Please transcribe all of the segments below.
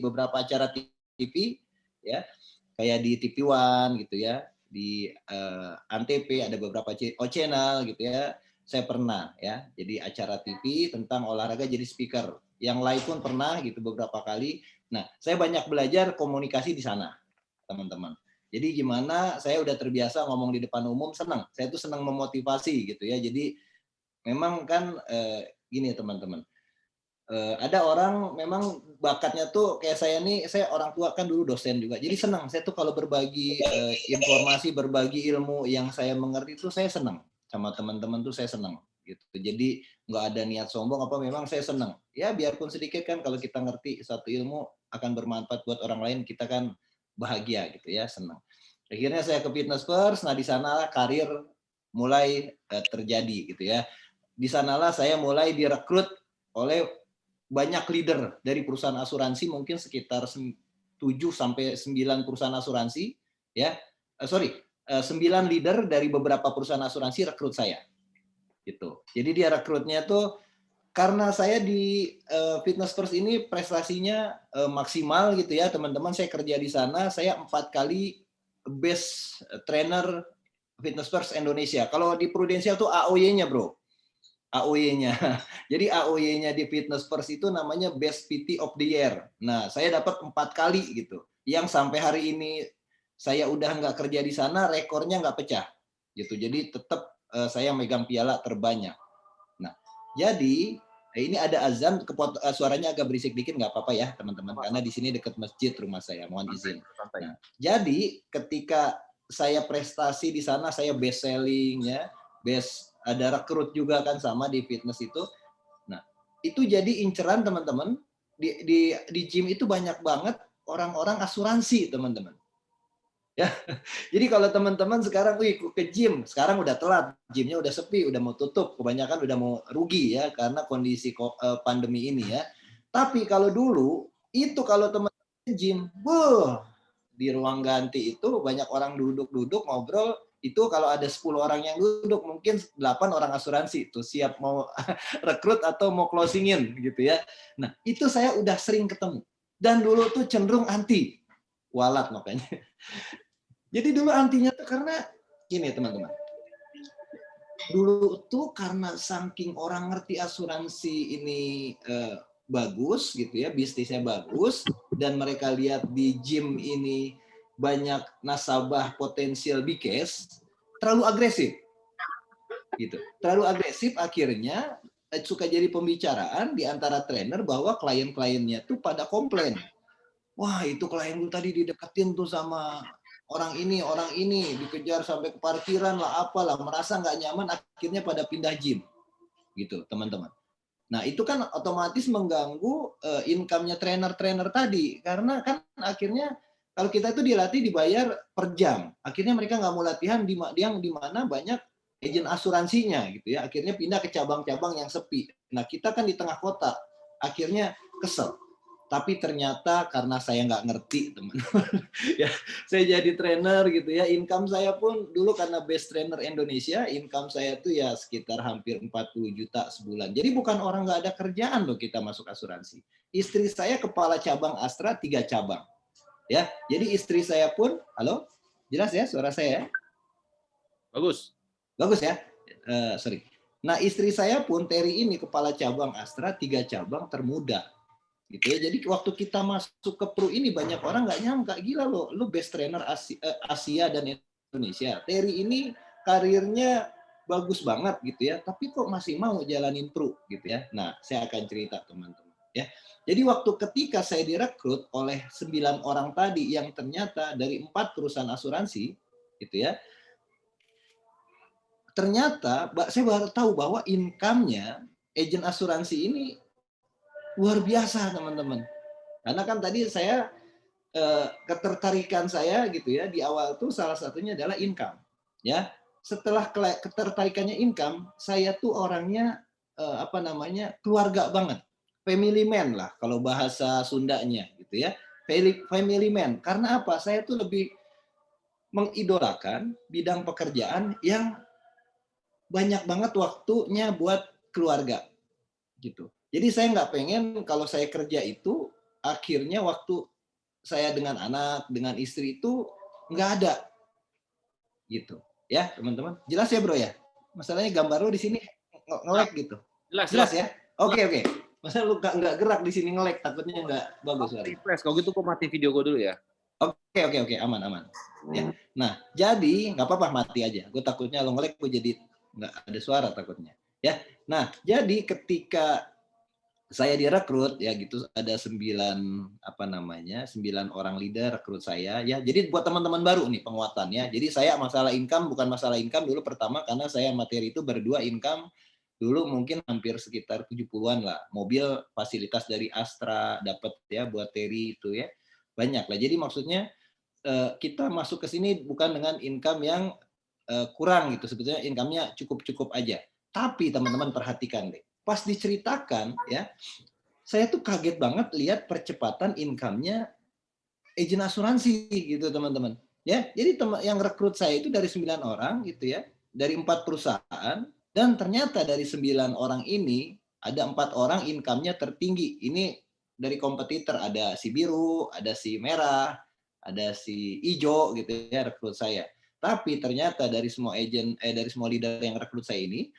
beberapa acara TV ya, kayak di TV One gitu ya, di Antv ada beberapa channel gitu ya. Saya pernah ya, jadi acara TV tentang olahraga jadi speaker. Yang live pun pernah gitu beberapa kali. Nah, saya banyak belajar komunikasi di sana, teman-teman. Jadi gimana saya udah terbiasa ngomong di depan umum, senang. Saya tuh senang memotivasi gitu ya. Jadi memang kan gini teman-teman. Ada orang memang bakatnya tuh kayak saya nih, saya orang tua kan dulu dosen juga. Jadi senang saya tuh kalau berbagi informasi, berbagi ilmu yang saya mengerti itu saya senang. Sama teman-teman tuh saya senang gitu. Jadi nggak ada niat sombong apa, memang saya senang. Ya biarpun sedikit kan, kalau kita ngerti satu ilmu akan bermanfaat buat orang lain, kita kan bahagia gitu ya, senang. Akhirnya saya ke Fitness First, nah di sana karir mulai terjadi gitu ya. Di sanalah saya mulai direkrut oleh banyak leader dari perusahaan asuransi, mungkin sekitar 7 sampai 9 perusahaan asuransi ya. 9 leader dari beberapa perusahaan asuransi rekrut saya. Gitu. Jadi dia rekrutnya tuh karena saya di Fitness First ini prestasinya maksimal gitu ya, teman-teman. Saya kerja di sana, saya 4 kali best trainer Fitness First Indonesia. Kalau di Prudential tuh AOY-nya, bro. AOY-nya. Jadi AOY-nya di Fitness First itu namanya Best PT of the Year. Nah, saya dapat 4 kali gitu. Yang sampai hari ini saya udah nggak kerja di sana, rekornya nggak pecah. Gitu. Jadi tetap saya megang piala terbanyak. Nah, jadi ini ada azan, suaranya agak berisik dikit, nggak apa-apa ya teman-teman, karena di sini dekat masjid rumah saya, mohon izin. Nah, jadi ketika saya prestasi di sana, saya best selling ya, best, ada rekrut juga kan sama di fitness itu. Nah, itu jadi inceran teman-teman. Di gym itu banyak banget orang-orang asuransi, teman-teman. Ya, jadi kalau teman-teman sekarang ke gym, sekarang udah telat, gymnya udah sepi, udah mau tutup, kebanyakan udah mau rugi ya karena kondisi pandemi ini ya. Tapi kalau dulu itu kalau teman-teman gym, di ruang ganti itu banyak orang duduk-duduk ngobrol, itu kalau ada 10 orang yang duduk mungkin 8 orang asuransi tuh siap mau rekrut atau mau closingin gitu ya. Nah, itu saya udah sering ketemu. Dan dulu tuh cenderung anti walat makanya. Jadi dulu antinya tuh karena gini teman-teman. Dulu tuh karena saking orang ngerti asuransi ini bagus gitu ya, bisnisnya bagus, dan mereka lihat di gym ini banyak nasabah potensial big cash, terlalu agresif. Gitu. Terlalu agresif akhirnya suka jadi pembicaraan di antara trainer bahwa klien-kliennya tuh pada komplain. Wah, itu klien gue tadi dideketin tuh sama orang ini dikejar sampai ke parkiran lah, apalah, merasa nggak nyaman, akhirnya pada pindah gym, gitu teman-teman. Nah itu kan otomatis mengganggu income-nya trainer-trainer tadi, karena kan akhirnya kalau kita itu dilatih dibayar per jam, akhirnya mereka nggak mau latihan yang di mana banyak agent asuransinya, gitu ya, akhirnya pindah ke cabang-cabang yang sepi. Nah kita kan di tengah kota, akhirnya kesel. Tapi ternyata karena saya nggak ngerti, teman-teman, ya, saya jadi trainer gitu ya, income saya pun dulu karena best trainer Indonesia, income saya tuh ya sekitar hampir 40 juta sebulan. Jadi bukan orang nggak ada kerjaan loh kita masuk asuransi. Istri saya kepala cabang Astra 3 cabang. Ya, jadi istri saya pun, halo, jelas ya suara saya ya? Bagus. Bagus ya? Sorry. Nah, istri saya pun Terry ini kepala cabang Astra 3 cabang termuda. Gitu ya. Jadi waktu kita masuk ke Pro ini banyak orang nggak nyangka, gila lo, lu best trainer Asia dan Indonesia. Terry ini karirnya bagus banget gitu ya, tapi kok masih mau jalanin Pro gitu ya. Nah, saya akan cerita teman-teman ya. Jadi waktu ketika saya direkrut oleh 9 orang tadi yang ternyata dari 4 perusahaan asuransi gitu ya. Ternyata saya baru tahu bahwa income-nya agen asuransi ini luar biasa, teman-teman. Karena kan tadi saya ketertarikan saya gitu ya di awal tuh salah satunya adalah income. Ya, setelah ketertarikannya income, saya tuh orangnya keluarga banget, family man lah kalau bahasa Sundanya gitu ya, family man. Karena apa? Saya tuh lebih mengidolakan bidang pekerjaan yang banyak banget waktunya buat keluarga gitu. Jadi saya nggak pengen kalau saya kerja itu akhirnya waktu saya dengan anak, dengan istri itu nggak ada gitu. Ya, teman-teman. Jelas ya, Bro ya? Masalahnya gambar lu di sini nge-lag gitu. Jelas, Jelas jelas. ya? Oke. Masa lu nggak gerak di sini nge-lag, takutnya nggak bagus suaranya. Refresh. Kalau gitu kok mati video gue dulu ya. Oke, aman. Ya. Nah, jadi nggak apa-apa mati aja. Gue takutnya lo nge-lag, gue jadi nggak ada suara takutnya. Ya. Nah, jadi ketika saya direkrut ya gitu ada 9 orang leader rekrut saya ya. Jadi buat teman-teman baru nih penguatan ya. Jadi saya bukan masalah income dulu pertama karena saya materi itu berdua income dulu mungkin hampir sekitar 70-an lah. Mobil fasilitas dari Astra dapat ya buat Terry itu ya. Banyak lah. Jadi maksudnya kita masuk ke sini bukan dengan income yang kurang gitu. Sebetulnya income-nya cukup-cukup aja. Tapi teman-teman perhatikan deh. Pas diceritakan ya, saya tuh kaget banget lihat percepatan income-nya agen asuransi gitu teman-teman. Ya, jadi yang rekrut saya itu dari 9 orang gitu ya, dari 4 perusahaan dan ternyata dari 9 orang ini ada 4 orang income-nya tertinggi. Ini dari kompetitor ada si biru, ada si merah, ada si hijau gitu ya rekrut saya. Tapi ternyata dari semua dari semua leader yang rekrut saya ini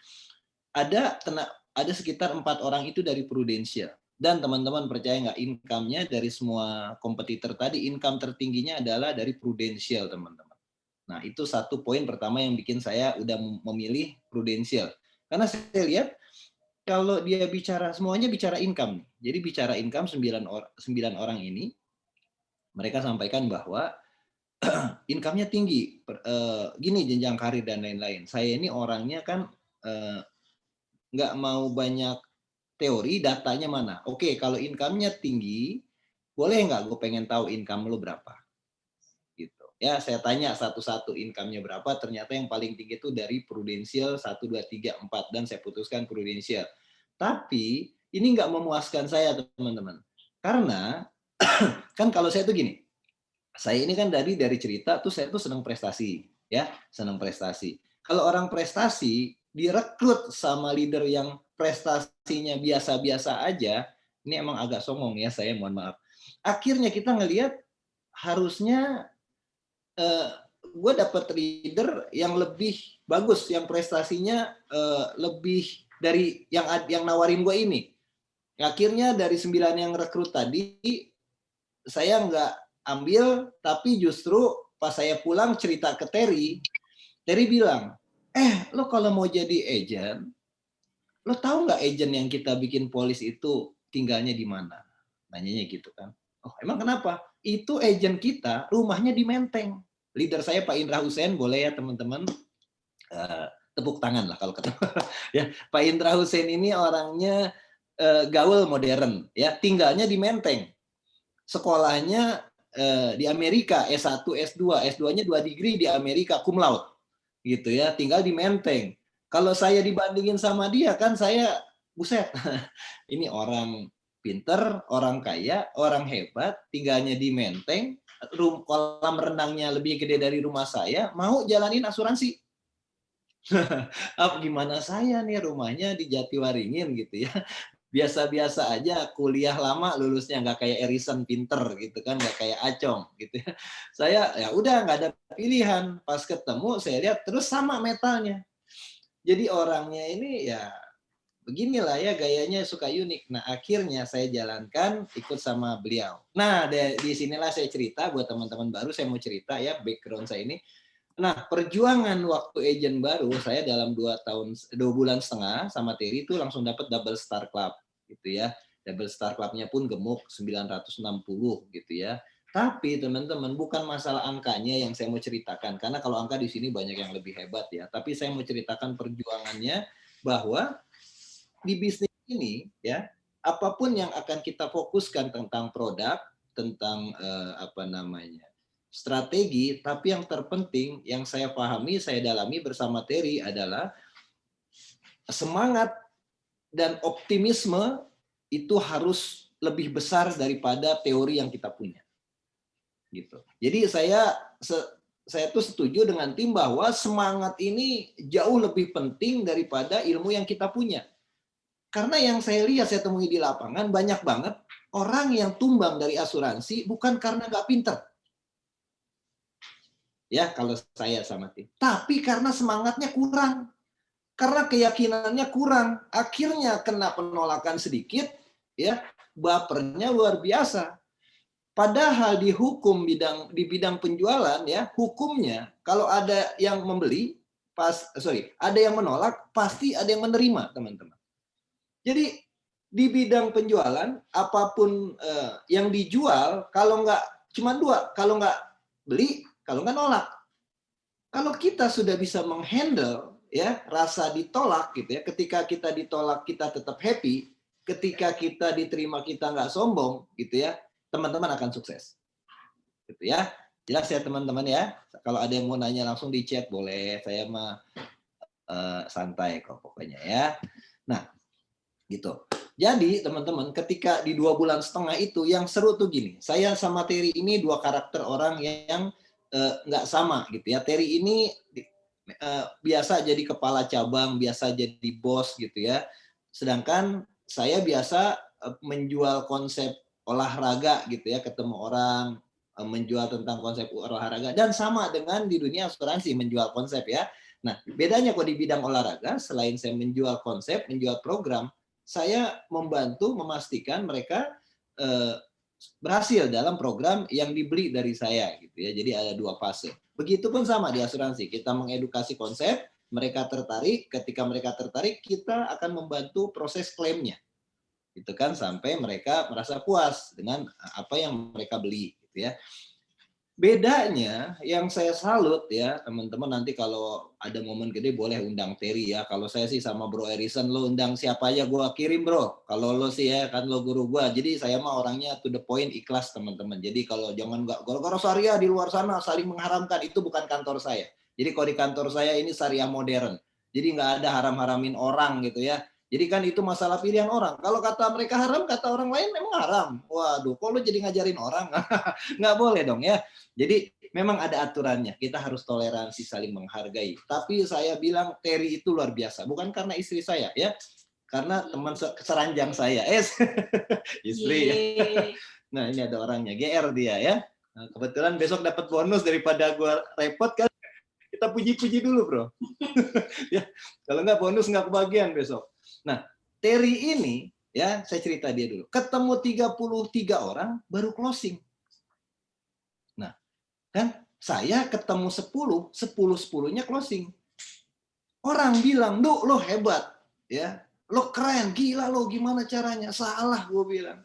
ada sekitar 4 orang itu dari Prudential. Dan teman-teman percaya nggak income-nya dari semua kompetitor tadi, income tertingginya adalah dari Prudential, teman-teman. Nah, itu satu poin pertama yang bikin saya udah memilih Prudential. Karena saya lihat kalau dia semuanya bicara income. Jadi bicara income 9 orang ini, mereka sampaikan bahwa income-nya tinggi, gini jenjang karir dan lain-lain. Saya ini orangnya kan nggak mau banyak teori, datanya mana. Oke, kalau income-nya tinggi, boleh nggak gue pengen tahu income lo berapa? Gitu. Ya, saya tanya satu-satu income-nya berapa, ternyata yang paling tinggi itu dari Prudential 1, 2, 3, 4, dan saya putuskan Prudential. Tapi, ini nggak memuaskan saya, teman-teman. Karena, kan kalau saya tuh gini, saya ini kan dari cerita tuh saya tuh senang prestasi. Ya, senang prestasi. Kalau orang prestasi, direkrut sama leader yang prestasinya biasa-biasa aja, ini emang agak songong ya saya mohon maaf. Akhirnya kita ngelihat harusnya gue dapet leader yang lebih bagus, yang prestasinya lebih dari yang nawarin gue ini. Akhirnya dari 9 yang rekrut tadi, saya nggak ambil, tapi justru pas saya pulang cerita ke Terry bilang, lo kalau mau jadi agent, lo tahu nggak agent yang kita bikin polis itu tinggalnya di mana? Nanyanya gitu kan. Oh, emang kenapa? Itu agent kita rumahnya di Menteng. Leader saya Pak Indra Hussein, boleh ya teman-teman tepuk tangan lah kalau ketemu. Ya, Pak Indra Hussein ini orangnya gaul modern, ya tinggalnya di Menteng. Sekolahnya di Amerika, S1, S2, S2-nya 2 degree di Amerika, cum laude. Gitu ya, tinggal di Menteng. Kalau saya dibandingin sama dia kan saya buset. Ini orang pinter, orang kaya, orang hebat, tinggalnya di Menteng, kolam renangnya lebih gede dari rumah saya, mau jalanin asuransi. Gimana saya nih rumahnya di Jatiwaringin gitu ya. Biasa-biasa aja, kuliah lama lulusnya nggak kayak Erison pinter gitu kan, nggak kayak Acong gitu ya. Saya ya udah nggak ada pilihan. Pas ketemu saya lihat terus sama metalnya. Jadi orangnya ini ya beginilah ya gayanya suka unik. Nah akhirnya saya jalankan ikut sama beliau. Nah di sinilah saya cerita buat teman-teman baru, saya mau cerita ya background saya ini. Nah perjuangan waktu agent baru saya dalam 2 bulan setengah sama Terry itu langsung dapat double star club gitu ya. Double star clubnya pun gemuk 960 gitu ya. Tapi teman-teman bukan masalah angkanya yang saya mau ceritakan karena kalau angka di sini banyak yang lebih hebat ya. Tapi saya mau ceritakan perjuangannya bahwa di bisnis ini ya apapun yang akan kita fokuskan tentang produk, tentang strategi, tapi yang terpenting yang saya pahami, saya dalami bersama Terry adalah semangat dan optimisme itu harus lebih besar daripada teori yang kita punya. Gitu. Jadi saya tuh setuju dengan tim bahwa semangat ini jauh lebih penting daripada ilmu yang kita punya. Karena yang saya lihat, saya temui di lapangan, banyak banget orang yang tumbang dari asuransi bukan karena nggak pinter. Ya, kalau saya sama tim. Tapi karena semangatnya kurang. Karena keyakinannya kurang. Akhirnya kena penolakan sedikit, ya, bapernya luar biasa. Padahal di hukum di bidang penjualan, ya, hukumnya kalau ada yang membeli, ada yang menolak, pasti ada yang menerima, teman-teman. Jadi di bidang penjualan, apapun yang dijual, kalau nggak cuma dua, kalau nggak beli, kalau nggak nolak. Kalau kita sudah bisa menghandle ya rasa ditolak gitu ya, ketika kita ditolak kita tetap happy, ketika kita diterima kita nggak sombong gitu ya, teman-teman akan sukses. Gitu ya. Jelas ya teman-teman ya. Kalau ada yang mau nanya langsung di chat boleh, saya mah santai kok pokoknya ya. Nah, gitu. Jadi teman-teman, ketika di 2,5 bulan itu yang seru tuh gini. Saya sama Terry ini dua karakter orang yang nggak sama gitu ya. Terry ini biasa jadi kepala cabang, biasa jadi bos gitu ya. Sedangkan saya biasa menjual konsep olahraga gitu ya, ketemu orang menjual tentang konsep olahraga dan sama dengan di dunia asuransi menjual konsep ya. Nah, bedanya kok di bidang olahraga, selain saya menjual konsep, menjual program, saya membantu memastikan mereka berhasil dalam program yang dibeli dari saya gitu ya. Jadi ada dua fase. Begitupun sama di asuransi, kita mengedukasi konsep, mereka tertarik, ketika mereka tertarik kita akan membantu proses klaimnya. Gitu kan sampai mereka merasa puas dengan apa yang mereka beli gitu ya. Bedanya yang saya salut ya teman-teman, nanti kalau ada momen gede boleh undang Terry ya. Kalau saya sih sama Bro Erison, lo undang siapa aja gue kirim bro. Kalau lo sih ya kan lo guru gue. Jadi saya mah orangnya to the point, ikhlas teman-teman. Jadi kalau jangan nggak gara-gara syariah di luar sana saling mengharamkan, itu bukan kantor saya. Jadi kalau di kantor saya ini syariah modern. Jadi nggak ada haram-haramin orang gitu ya. Jadi kan itu masalah pilihan orang. Kalau kata mereka haram, kata orang lain memang haram. Waduh, kok lo jadi ngajarin orang? Nggak boleh dong ya. Jadi memang ada aturannya. Kita harus toleransi, saling menghargai. Tapi saya bilang Terry itu luar biasa. Bukan karena istri saya ya. Karena teman seranjang saya. Istri. Nah ini ada orangnya. GR dia ya. Nah, kebetulan besok dapat bonus daripada gue repot kan. Kita puji-puji dulu bro. Ya, kalau nggak bonus nggak kebagian besok. Nah Terry ini ya saya cerita dia dulu. Ketemu 33 orang baru closing. Kan saya ketemu 10-10-nya closing. Orang bilang, "Duh, lo hebat." Ya. Lo keren, gila lo, gimana caranya? Salah gue bilang.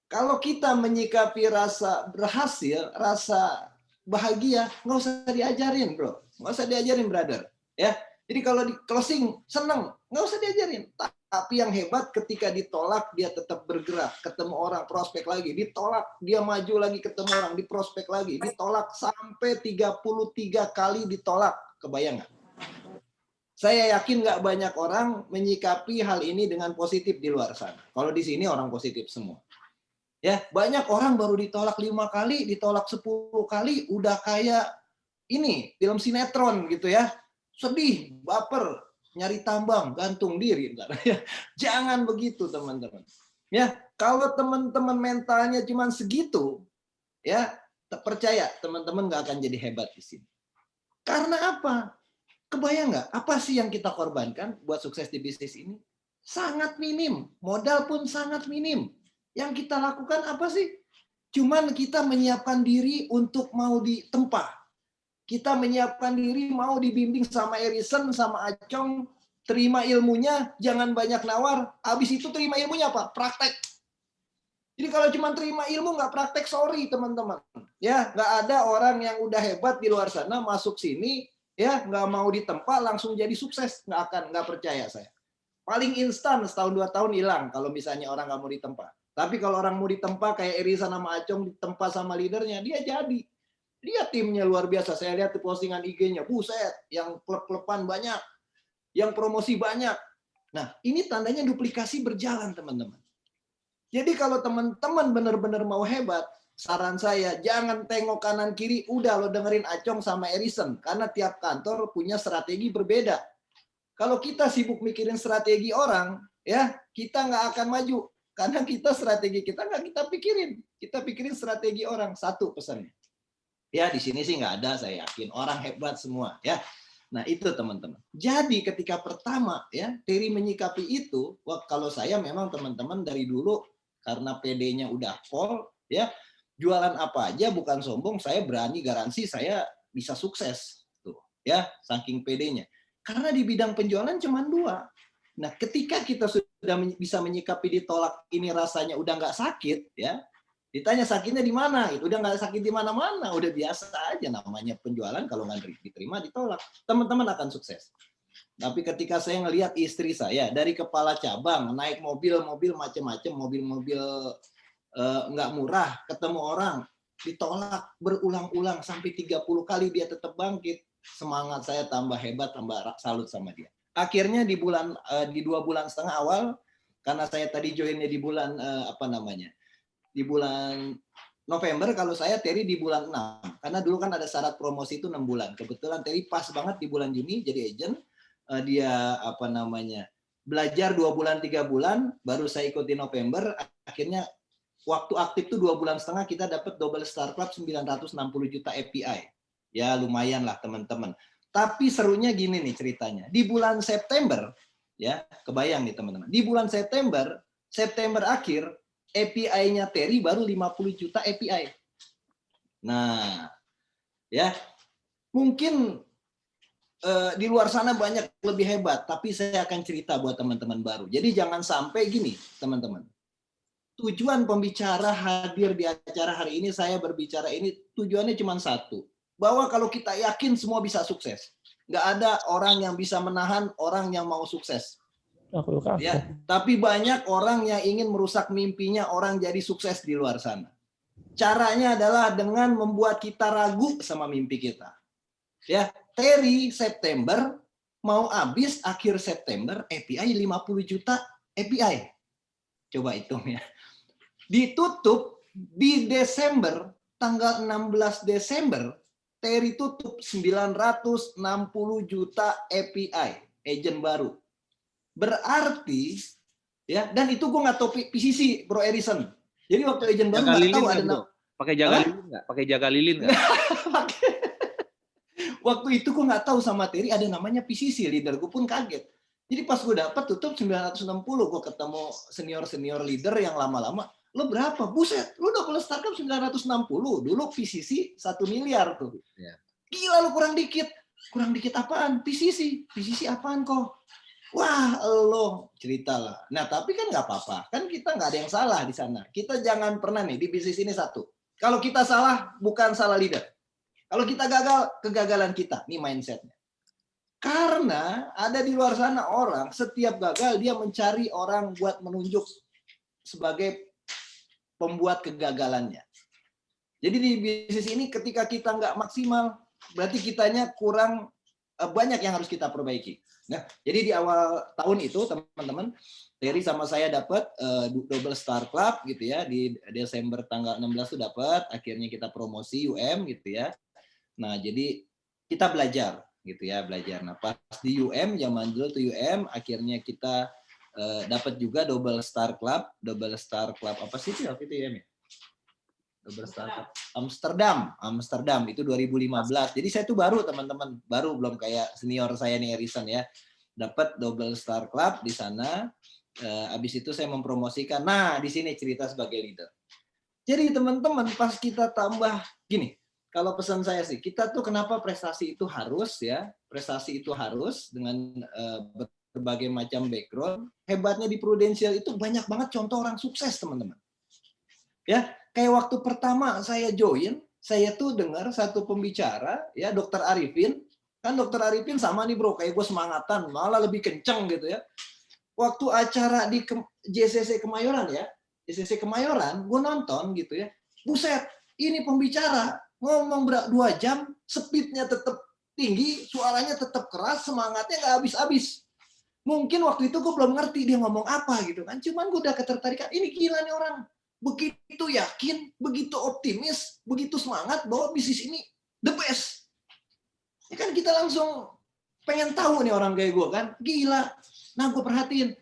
Kalau kita menyikapi rasa berhasil, rasa bahagia, nggak usah diajarin, bro. Nggak usah diajarin, brother. Ya. Jadi kalau di closing seneng, nggak usah diajarin. Tapi yang hebat ketika ditolak, dia tetap bergerak. Ketemu orang, prospek lagi. Ditolak, dia maju lagi, ketemu orang, di prospek lagi. Ditolak sampai 33 kali ditolak. Kebayang nggak? Saya yakin nggak banyak orang menyikapi hal ini dengan positif di luar sana. Kalau di sini orang positif semua. Ya, banyak orang baru ditolak 5 kali, ditolak 10 kali, udah kayak ini, film sinetron gitu ya. Sedih, baper, nyari tambang, gantung diri. Jangan begitu teman-teman. Ya, kalau teman-teman mentalnya cuma segitu, ya percaya teman-teman nggak akan jadi hebat di sini. Karena apa? Kebayang nggak? Apa sih yang kita korbankan buat sukses di bisnis ini? Sangat minim, modal pun sangat minim. Yang kita lakukan apa sih? Cuman kita menyiapkan diri untuk mau ditempa. Kita menyiapkan diri mau dibimbing sama Erison, sama Acong, terima ilmunya, jangan banyak nawar. Habis itu terima ilmunya apa? Praktek. Jadi kalau cuma terima ilmu nggak praktek, sorry teman-teman. Ya, nggak ada orang yang udah hebat di luar sana masuk sini, ya nggak mau ditempa langsung jadi sukses. Nggak percaya saya. Paling instan setahun 2 tahun hilang kalau misalnya orang nggak mau ditempa. Tapi kalau orang mau ditempa kayak Erison sama Acong ditempa sama leadernya, dia jadi. Dia timnya luar biasa. Saya lihat di postingan IG-nya, buset, yang klub-kluban banyak, yang promosi banyak. Nah, ini tandanya duplikasi berjalan, teman-teman. Jadi kalau teman-teman benar-benar mau hebat, saran saya jangan tengok kanan kiri, udah lo dengerin Acong sama Erison, karena tiap kantor punya strategi berbeda. Kalau kita sibuk mikirin strategi orang, ya kita nggak akan maju karena strategi kita nggak kita pikirin strategi orang. Satu pesannya. Ya di sini sih nggak ada, saya yakin orang hebat semua ya. Nah itu teman-teman. Jadi ketika pertama ya Terry menyikapi itu, wah kalau saya memang teman-teman dari dulu karena PD-nya udah full ya, jualan apa aja bukan sombong, saya berani garansi saya bisa sukses tuh ya saking PD-nya. Karena di bidang penjualan cuma 2. Nah ketika kita sudah bisa menyikapi ditolak ini rasanya udah nggak sakit ya. Ditanya sakitnya di mana? Itu udah nggak sakit di mana-mana, udah biasa aja namanya penjualan kalau nggak diterima ditolak. Teman-teman akan sukses. Tapi ketika saya ngelihat istri saya dari kepala cabang naik mobil-mobil macam-macam, mobil-mobil nggak murah, ketemu orang ditolak berulang-ulang sampai 30 kali dia tetap bangkit. Semangat saya tambah hebat, tambah salut sama dia. Akhirnya di 2,5 bulan awal, karena saya tadi joinnya di bulan di bulan November, kalau saya Terry di bulan 6. Karena dulu kan ada syarat promosi itu 6 bulan. Kebetulan Terry pas banget di bulan Juni jadi agent. Dia belajar 2 bulan 3 bulan, baru saya ikuti November. Akhirnya waktu aktif tuh 2,5 bulan kita dapat Double Star Club 960 juta API. Ya lumayan lah teman-teman. Tapi serunya gini nih ceritanya. Di bulan September, ya kebayang nih teman-teman. Di bulan September akhir, API-nya Terry baru 50 juta API. Nah, ya mungkin di luar sana banyak lebih hebat, tapi saya akan cerita buat teman-teman baru. Jadi jangan sampai gini, teman-teman. Tujuan pembicara hadir di acara hari ini, saya berbicara ini tujuannya cuma satu. Bahwa kalau kita yakin semua bisa sukses. Nggak ada orang yang bisa menahan orang yang mau sukses. Ya, tapi banyak orang yang ingin merusak mimpinya orang jadi sukses di luar sana. Caranya adalah dengan membuat kita ragu sama mimpi kita. Ya, Terry September mau habis akhir September API 50 juta API. Coba hitung ya. Ditutup di Desember, tanggal 16 Desember, Terry tutup 960 juta API, agent baru. Berarti ya, dan itu gue nggak tahu PCC Bro Erison. Jadi waktu agent baru nggak tahu ada pakai jaga lilin nggak? Pakai jaga lilin nggak? Waktu itu gue nggak tahu sama Terry ada namanya PCC, leader gue pun kaget. Jadi pas gue dapat tutup 960, gue ketemu senior leader yang lama-lama, lo berapa? Buset, lo Double Star Club 960, dulu PCC 1 miliar tuh. Gila lo kurang dikit apaan? PCC apaan kok? Wah, lo ceritalah. Nah, tapi kan nggak apa-apa. Kan kita nggak ada yang salah di sana. Kita jangan pernah nih di bisnis ini satu. Kalau kita salah, bukan salah leader. Kalau kita gagal, kegagalan kita. Ini mindsetnya. Karena ada di luar sana orang, setiap gagal dia mencari orang buat menunjuk sebagai pembuat kegagalannya. Jadi di bisnis ini ketika kita nggak maksimal, berarti kitanya kurang banyak yang harus kita perbaiki. Nah, jadi di awal tahun itu teman-teman, Terry sama saya dapat Double Star Club gitu ya, di Desember tanggal 16 itu dapat, akhirnya kita promosi UM gitu ya. Nah, jadi kita belajar gitu ya, belajar. Nah, pas di UM, zaman dulu tuh UM, akhirnya kita dapat juga Double Star Club apa sih itu waktu itu UM ya? Double Star Club Amsterdam itu 2015. Jadi saya tuh baru teman-teman, baru belum kayak senior saya nih Erison ya. Dapat Double Star Club di sana. Habis itu saya mempromosikan. Nah, di sini cerita sebagai leader. Jadi teman-teman pas kita tambah gini, kalau pesan saya sih, kita tuh kenapa prestasi itu harus ya, prestasi itu harus dengan berbagai macam background. Hebatnya di Prudential itu banyak banget contoh orang sukses teman-teman. Ya, kayak waktu pertama saya join, saya tuh dengar satu pembicara, ya Dokter Arifin. Kan Dokter Arifin sama nih bro, kayak gue semangatan, malah lebih kenceng gitu ya. Waktu acara di JCC Kemayoran ya, JCC Kemayoran, gue nonton gitu ya. Buset, ini pembicara ngomong 2 jam, speednya tetap tinggi, suaranya tetap keras, semangatnya nggak habis-habis. Mungkin waktu itu gue belum ngerti dia ngomong apa gitu kan. Cuman gue udah ketertarikan, ini gila nih orang. Begitu yakin, begitu optimis, begitu semangat bahwa bisnis ini the best. Ya kan kita langsung pengen tahu nih orang kayak gue kan, gila. Nah gue perhatiin,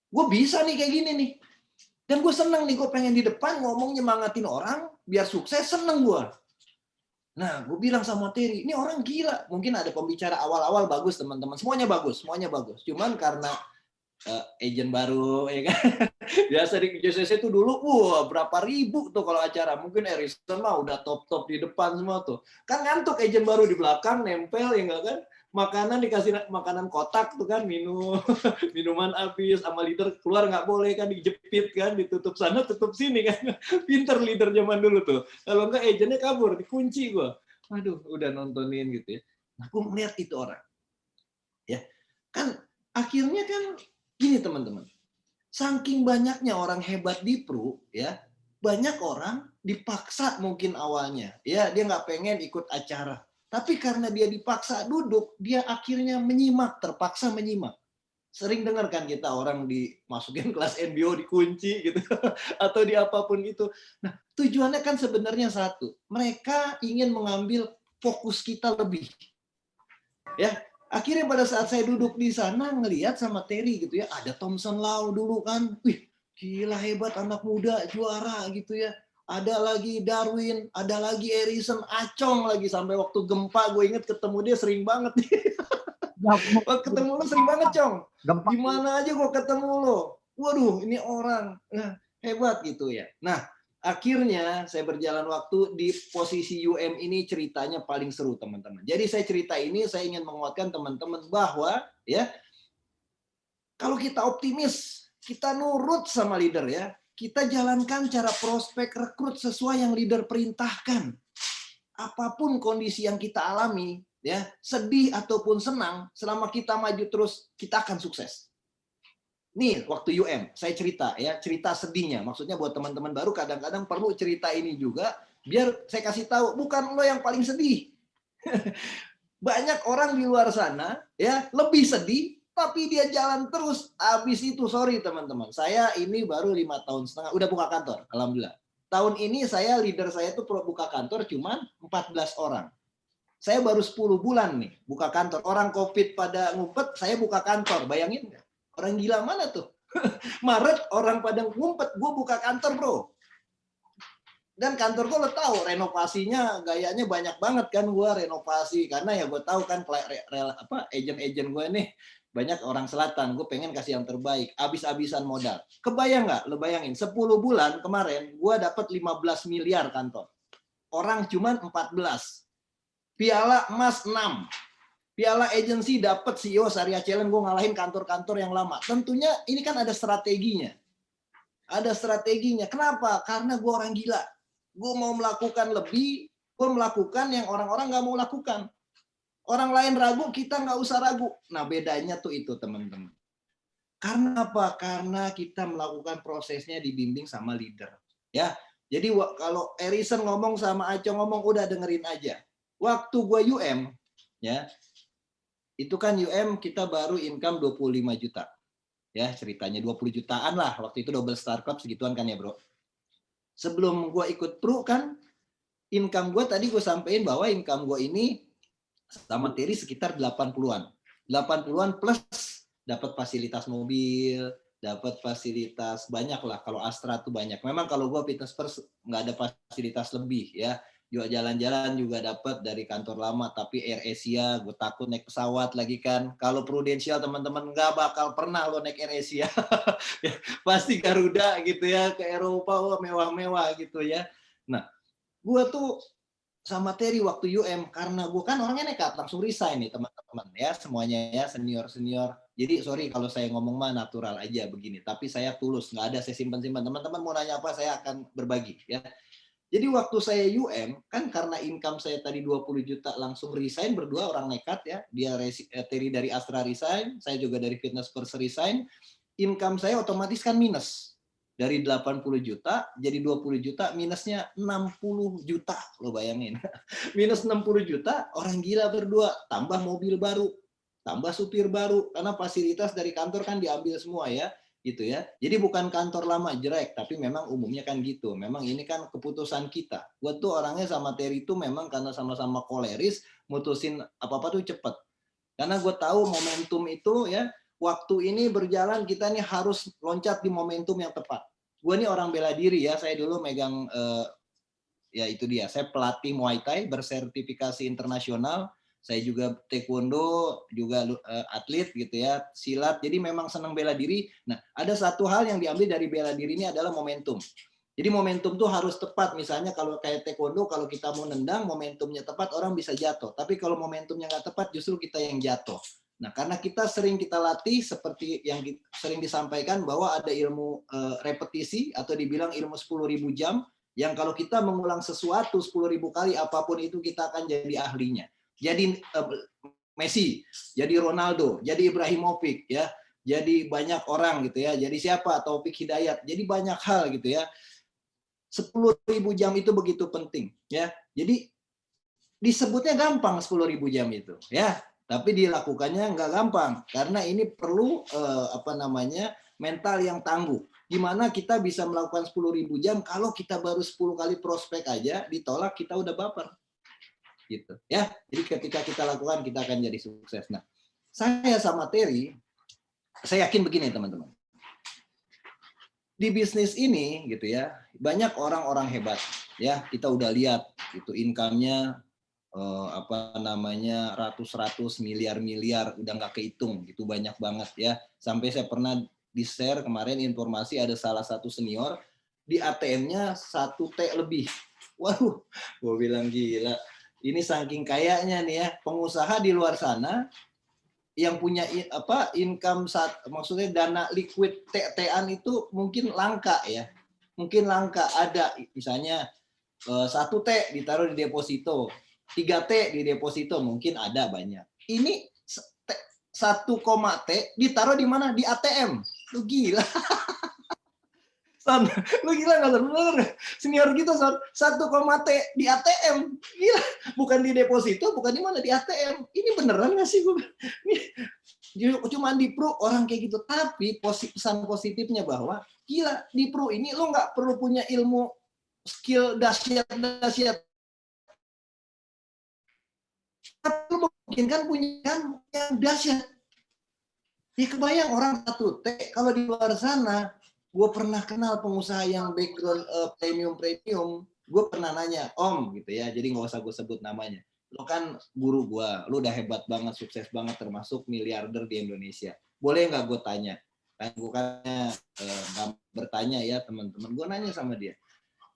gue bisa nih kayak gini nih. Dan gue seneng nih, gue pengen di depan ngomong nyemangatin orang, biar sukses, seneng gue. Nah, gue bilang sama Terry, ini orang gila. Mungkin ada pembicara awal-awal bagus teman-teman, semuanya bagus, semuanya bagus. Cuman karena agent baru, ya kan. Biasa di JCC itu dulu, wah berapa ribu tuh kalau acara. Mungkin Erison mah udah top-top di depan semua tuh. Kan ngantuk agent baru di belakang, nempel ya nggak kan. Makanan dikasih makanan kotak tuh kan, minum minuman habis, sama leader keluar nggak boleh kan, dijepit kan, ditutup sana, tutup sini kan. Pinter leader zaman dulu tuh. Kalau nggak agentnya kabur, dikunci gua. Aduh, udah nontonin gitu ya. Nah, gua melihat itu orang. Ya, kan akhirnya kan gini teman-teman. Saking banyaknya orang hebat di Pru, ya, banyak orang dipaksa mungkin awalnya, ya dia nggak pengen ikut acara. Tapi karena dia dipaksa duduk, dia akhirnya menyimak, terpaksa menyimak. Sering dengar kan kita orang dimasukin kelas MBO dikunci gitu, atau di apapun itu. Nah, tujuannya kan sebenarnya satu, mereka ingin mengambil fokus kita lebih. Ya, akhirnya pada saat saya duduk di sana ngelihat sama Terry gitu ya, ada Thompson Lau dulu kan, wih gila hebat anak muda juara gitu ya. Ada lagi Darwin, ada lagi Erison, Acong lagi sampai waktu gempa gue inget ketemu dia sering banget. Waktu ketemu lo sering banget Cong. Di mana aja gue ketemu lo. Waduh ini orang hebat gitu ya. Nah akhirnya saya berjalan waktu di posisi UM ini ceritanya paling seru teman-teman. Jadi saya cerita ini saya ingin menguatkan teman-teman bahwa ya kalau kita optimis, kita nurut sama leader ya, kita jalankan cara prospek rekrut sesuai yang leader perintahkan. Apapun kondisi yang kita alami, ya sedih ataupun senang, selama kita maju terus, kita akan sukses. Nih, waktu UM, saya cerita ya, cerita sedihnya. Maksudnya buat teman-teman baru kadang-kadang perlu cerita ini juga, biar saya kasih tahu, bukan lo yang paling sedih. Banyak orang di luar sana ya lebih sedih, tapi dia jalan terus. Habis itu sorry teman-teman, saya ini baru 5 tahun setengah udah buka kantor, alhamdulillah. Tahun ini saya leader saya tuh buka kantor cuman 14 orang. Saya baru 10 bulan nih buka kantor. Orang COVID pada ngumpet, saya buka kantor. Bayangin nggak? Orang gila mana tuh? Maret orang pada ngumpet, gue buka kantor bro. Dan kantor gue lo tahu renovasinya gayanya banyak banget kan gue renovasi karena ya gue tahu kan agent-agent gue nih banyak orang selatan, gue pengen kasih yang terbaik, abis-abisan modal. Kebayang nggak? Lo bayangin 10 bulan kemarin gue dapat 15 miliar kantor. Orang cuman 14. Piala emas 6. Piala agency dapat CEO Syariah Challenge, gue ngalahin kantor-kantor yang lama. Tentunya ini kan ada strateginya. Ada strateginya. Kenapa? Karena gue orang gila. Gue mau melakukan lebih, gue melakukan yang orang-orang nggak mau lakukan. Orang lain ragu, kita nggak usah ragu. Nah bedanya tuh itu teman-teman. Karena apa? Karena kita melakukan prosesnya dibimbing sama leader. Ya, jadi kalau Erison ngomong sama Aco ngomong, udah dengerin aja. Waktu gue UM, ya, itu kan UM kita baru income 25 juta. Ya, ceritanya 20 jutaan lah. Waktu itu double star club segituan kan ya bro. Sebelum gue ikut Pru kan, income gue tadi gue sampein bahwa income gue ini sama Terry sekitar 80-an. 80-an plus dapat fasilitas mobil, dapat fasilitas banyak lah. Kalau Astra tuh banyak. Memang kalau gue fitness first nggak ada fasilitas lebih ya. Juga jalan-jalan juga dapat dari kantor lama, tapi Air Asia gue takut naik pesawat lagi kan. Kalau Prudential teman-teman nggak bakal pernah lo naik Air Asia. Pasti Garuda gitu ya, ke Eropa oh, mewah-mewah gitu ya. Nah, gue tuh sama Terry waktu UM karena gue kan orangnya nekat langsung resign nih teman-teman ya semuanya ya senior. Jadi sorry kalau saya ngomong mah natural aja begini, tapi saya tulus, nggak ada saya simpan-simpan. Teman-teman mau nanya apa saya akan berbagi ya. Jadi waktu saya UM kan karena income saya tadi 20 juta langsung resign berdua orang nekat ya. Dia Terry dari Astra resign, saya juga dari Fitness First resign. Income saya otomatis kan minus. Dari 80 juta jadi 20 juta minusnya 60 juta lo bayangin. Minus 60 juta orang gila berdua tambah mobil baru, tambah supir baru karena fasilitas dari kantor kan diambil semua ya. Gitu ya. Jadi bukan kantor lama jelek, tapi memang umumnya kan gitu. Memang ini kan keputusan kita. Gue tuh orangnya sama Terry itu memang karena sama-sama koleris, mutusin apa-apa tuh cepet. Karena gue tahu momentum itu ya, waktu ini berjalan, kita nih harus loncat di momentum yang tepat. Gue nih orang bela diri ya, saya dulu megang ya itu dia, saya pelatih Muay Thai bersertifikasi internasional, saya juga taekwondo, juga atlet gitu ya, silat, jadi memang senang bela diri. Nah, ada satu hal yang diambil dari bela diri ini adalah momentum. Jadi momentum tuh harus tepat, misalnya kalau kayak taekwondo, kalau kita mau nendang, momentumnya tepat, orang bisa jatuh. Tapi kalau momentumnya nggak tepat, justru kita yang jatuh. Nah, karena kita latih, seperti yang sering disampaikan, bahwa ada ilmu repetisi, atau dibilang ilmu 10.000 jam, yang kalau kita mengulang sesuatu 10.000 kali, apapun itu kita akan jadi ahlinya. Jadi Messi, jadi Ronaldo, jadi Ibrahimovic, ya, jadi banyak orang gitu ya. Jadi siapa? Taufik Hidayat. Jadi banyak hal gitu ya. 10.000 jam itu begitu penting, ya. Jadi disebutnya gampang 10.000 jam itu, ya. Tapi dilakukannya nggak gampang karena ini perlu mental yang tangguh. Gimana kita bisa melakukan 10.000 jam kalau kita baru 10 kali prospek aja ditolak, kita udah baper. Gitu ya. Jadi ketika kita lakukan, kita akan jadi sukses. Nah, saya sama Terry, saya yakin begini teman-teman. Di bisnis ini gitu ya, banyak orang-orang hebat ya. Kita udah lihat itu income-nya ratus-ratus miliar-miliar, udah nggak kehitung, gitu banyak banget ya. Sampai saya pernah di-share kemarin informasi, ada salah satu senior di ATM-nya 1T lebih. Waduh, gue bilang gila. Ini saking kayaknya nih ya, pengusaha di luar sana yang punya income maksudnya dana liquid TT-an itu mungkin langka ya. Mungkin langka, ada misalnya 1T ditaruh di deposito, 3T di deposito, mungkin ada banyak. Ini 1, T ditaruh di mana? Di ATM. Lu gila. Son, lu gila nggak, Son? Bener. Senior kita, Son. 1, T di ATM. Gila. Bukan di deposito, bukan di mana, di ATM. Ini beneran nggak sih? Cuma di pro orang kayak gitu. Tapi pesan positifnya bahwa gila, di pro ini lu nggak perlu punya ilmu skill dahsyat. Tapi lu mungkin kan punya kan yang dahsyat. Ya kebayang orang 1T, kalau di luar sana, gue pernah kenal pengusaha yang background premium, gue pernah nanya, Om gitu ya, jadi nggak usah gue sebut namanya. Lo kan guru gue, lo udah hebat banget, sukses banget, termasuk miliarder di Indonesia. Boleh nggak gue tanya? Kan gue kan bertanya ya teman-teman, gue nanya sama dia.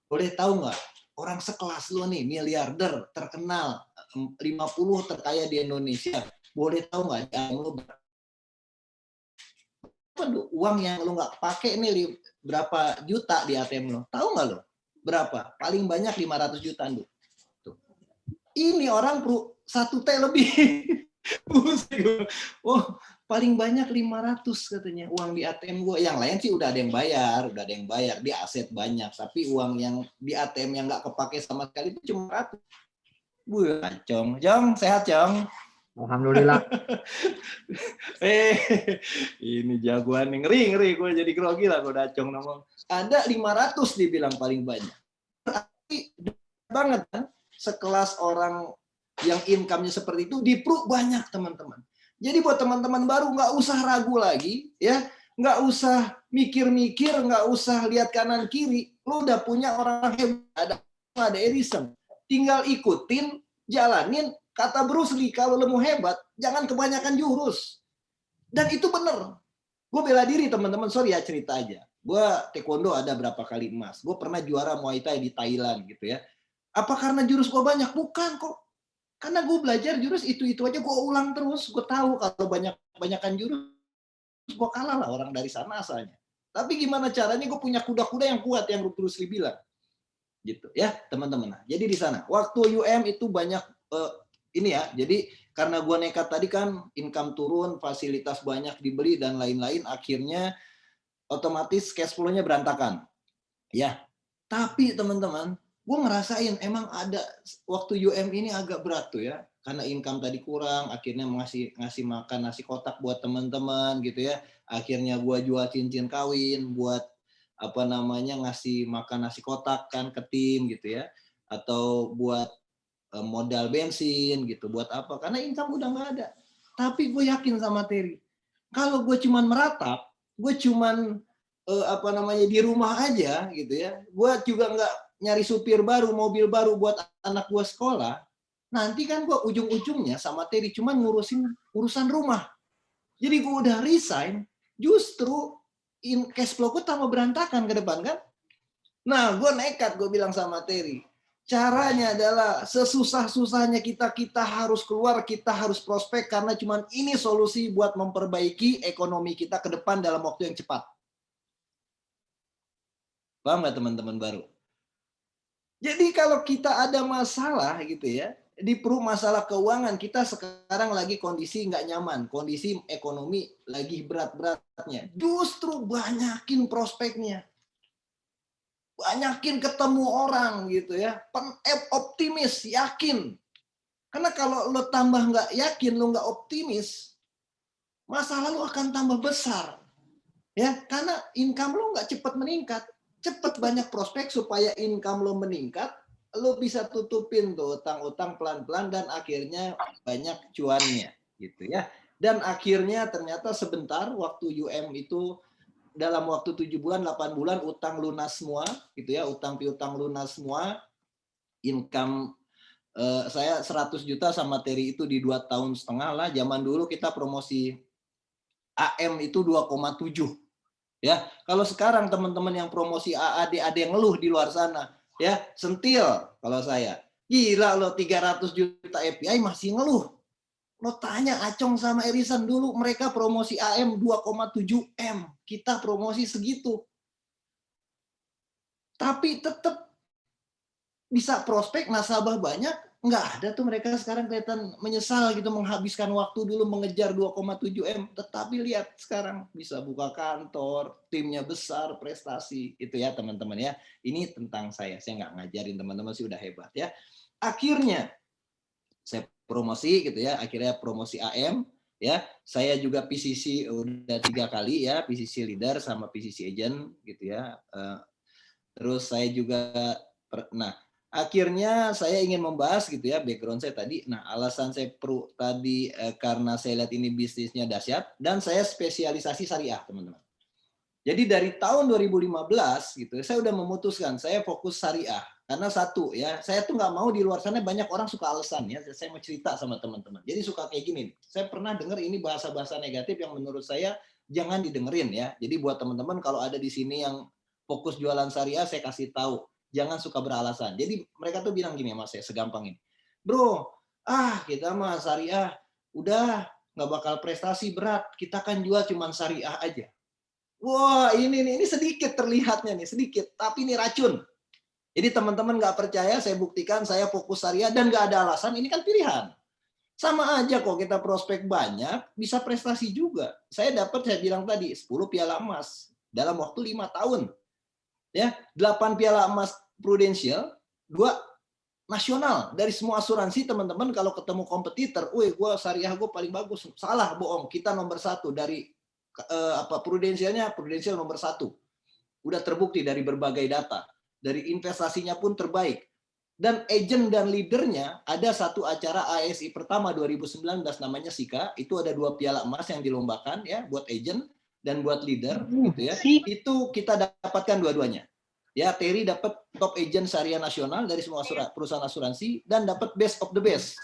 Boleh tahu nggak, orang sekelas lo nih, miliarder, terkenal, 50 terkaya di Indonesia, boleh tahu nggak lo uang yang lo nggak pakai nih berapa juta di ATM lo? Tahu nggak lo? Berapa? Paling banyak 500 juta tuh. Ini orang perlu 1T lebih. Oh, paling banyak 500 katanya uang di ATM gue. Yang lain sih udah ada yang bayar, dia aset banyak. Tapi uang yang di ATM yang nggak kepake sama sekali itu cuma 100. Jong, sehat Jong? Alhamdulillah. Ini jagoan nih, ngeri gue jadi grogi lah gue Dacong ngomong. Ada 500 dibilang paling banyak. Tapi banget kan, sekelas orang yang income-nya seperti itu di pro banyak teman-teman. Jadi buat teman-teman baru nggak usah ragu lagi ya, nggak usah mikir-mikir, nggak usah lihat kanan kiri. Lu udah punya orang hebat, ada Edison. Tinggal ikutin, jalanin. Kata Bruce Lee, kalau lu mau hebat, jangan kebanyakan jurus. Dan itu bener. Gue bela diri teman-teman, sorry ya cerita aja. Gue taekwondo ada berapa kali emas. Gue pernah juara Muay Thai di Thailand gitu ya. Apa karena jurus gue banyak? Bukan kok. Karena gue belajar jurus itu aja gue ulang terus. Gue tahu kalau banyakan jurus, gue kalah lah orang dari sana asalnya. Tapi gimana caranya gue punya kuda-kuda yang kuat yang Bruce Lee bilang. Gitu ya teman-teman. Jadi di sana waktu UM itu banyak ini ya, jadi karena gue nekat tadi kan, income turun, fasilitas banyak dibeli dan lain-lain, akhirnya otomatis cash flow-nya berantakan. Ya, tapi teman-teman, gue ngerasain emang ada waktu UM ini agak berat tuh ya, karena income tadi kurang, akhirnya ngasih makan nasi kotak buat teman-teman gitu ya. Akhirnya gue jual cincin kawin buat ngasih makan nasi kotak kan ke tim gitu ya, atau buat modal bensin gitu, buat apa? Karena income udah nggak ada. Tapi gue yakin sama Terry, Kalau gue cuman meratap, gue cuman di rumah aja gitu ya. Gue juga nggak nyari supir baru, mobil baru buat anak gue sekolah. Nanti kan gue ujung-ujungnya sama Terry cuman ngurusin urusan rumah. Jadi gue udah resign, justru cash flow gue tambah berantakan ke depan kan. Nah, gue nekat, gue bilang sama Terry, caranya adalah sesusah-susahnya kita harus keluar, kita harus prospek karena cuman ini solusi buat memperbaiki ekonomi kita ke depan dalam waktu yang cepat. Paham nggak teman-teman baru? Jadi kalau kita ada masalah gitu ya, di masalah keuangan, kita sekarang lagi kondisi nggak nyaman, kondisi ekonomi lagi berat-beratnya. Justru banyakin prospeknya. Banyakin ketemu orang gitu ya. Optimis, yakin. Karena kalau lo tambah nggak yakin, lo nggak optimis, masalah lo akan tambah besar. Ya, karena income lo nggak cepat meningkat. Cepat banyak prospek supaya income lo meningkat, lo bisa tutupin tuh utang-utang pelan-pelan dan akhirnya banyak cuannya gitu ya. Dan akhirnya ternyata sebentar waktu UM itu dalam waktu 7 bulan, 8 bulan utang lunas semua gitu ya, utang piutang lunas semua. Income saya 100 juta sama Terry itu di 2,5 tahun lah. Zaman dulu kita promosi AM itu 2,7 ya. Kalau sekarang teman-teman yang promosi AAD ada yang ngeluh di luar sana ya, sentil kalau saya. Gila lo 300 juta API masih ngeluh. Lo tanya Acong sama Erisan dulu, mereka promosi AM 2,7 M. Kita promosi segitu. Tapi tetap bisa prospek, nasabah banyak, nggak ada tuh mereka sekarang kelihatan menyesal gitu menghabiskan waktu dulu mengejar 2,7 M. Tetapi lihat sekarang bisa buka kantor, timnya besar, prestasi. Itu ya teman-teman ya. Ini tentang saya nggak ngajarin teman-teman sih udah hebat ya. Akhirnya saya promosi gitu ya, akhirnya promosi AM ya. Saya juga PCC udah 3 kali ya, PCC leader sama PCC agent gitu ya. Terus saya juga akhirnya saya ingin membahas gitu ya background saya tadi. Nah, alasan saya tadi karena saya lihat ini bisnisnya dahsyat dan saya spesialisasi syariah, teman-teman. Jadi dari tahun 2015 gitu, saya udah memutuskan saya fokus syariah. Karena satu ya, saya tuh nggak mau di luar sana banyak orang suka alasan ya. Saya mau cerita sama teman-teman. Jadi suka kayak gini. Saya pernah dengar ini bahasa-bahasa negatif yang menurut saya jangan didengerin ya. Jadi buat teman-teman kalau ada di sini yang fokus jualan syariah, saya kasih tahu. Jangan suka beralasan. Jadi mereka tuh bilang gini sama saya, segampang ini. Bro, kita mah syariah udah nggak bakal prestasi berat. Kita kan jual cuman syariah aja. Wah, ini sedikit terlihatnya nih, sedikit. Tapi ini racun. Jadi teman-teman nggak percaya, saya buktikan saya fokus syariah dan nggak ada alasan, ini kan pilihan. Sama aja kok kita prospek banyak, bisa prestasi juga. Saya bilang tadi, 10 piala emas dalam waktu 5 tahun. Ya, 8 piala emas Prudential, 2 nasional. Dari semua asuransi teman-teman kalau ketemu kompetitor, gue syariah gue paling bagus. Salah, bohong. Kita nomor 1 dari Prudential nomor 1. Udah terbukti dari berbagai data. Dari investasinya pun terbaik. Dan agent dan leadernya ada satu acara ASI pertama 2019 namanya SIKA. Itu ada 2 piala emas yang dilombakan ya buat agent dan buat leader gitu ya. Itu kita dapatkan dua-duanya. Ya, Terry dapat top agent syariah nasional dari semua perusahaan asuransi dan dapat best of the best.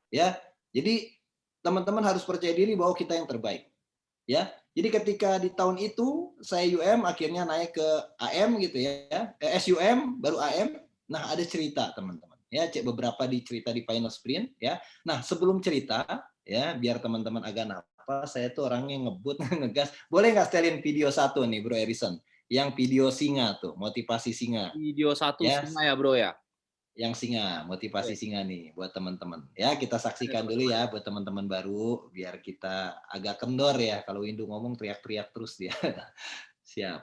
Ya. Jadi teman-teman harus percaya diri bahwa kita yang terbaik. Ya. Jadi ketika di tahun itu saya UM akhirnya naik ke AM gitu ya. SUM baru AM. Nah, ada cerita teman-teman. Ya, cek beberapa cerita di Final Sprint ya. Nah, sebelum cerita ya, biar teman-teman agak napas, saya tuh orangnya ngebut, ngegas. Boleh nggak setelin video satu nih, Bro Erison? Yang video singa tuh, motivasi singa. Video satu ya. singa ya, Bro ya? Yang singa, motivasi singa nih buat teman-teman. Ya, kita saksikan dulu ya buat teman-teman baru biar kita agak kendor ya. Kalau Windu ngomong teriak-teriak terus dia. Siap.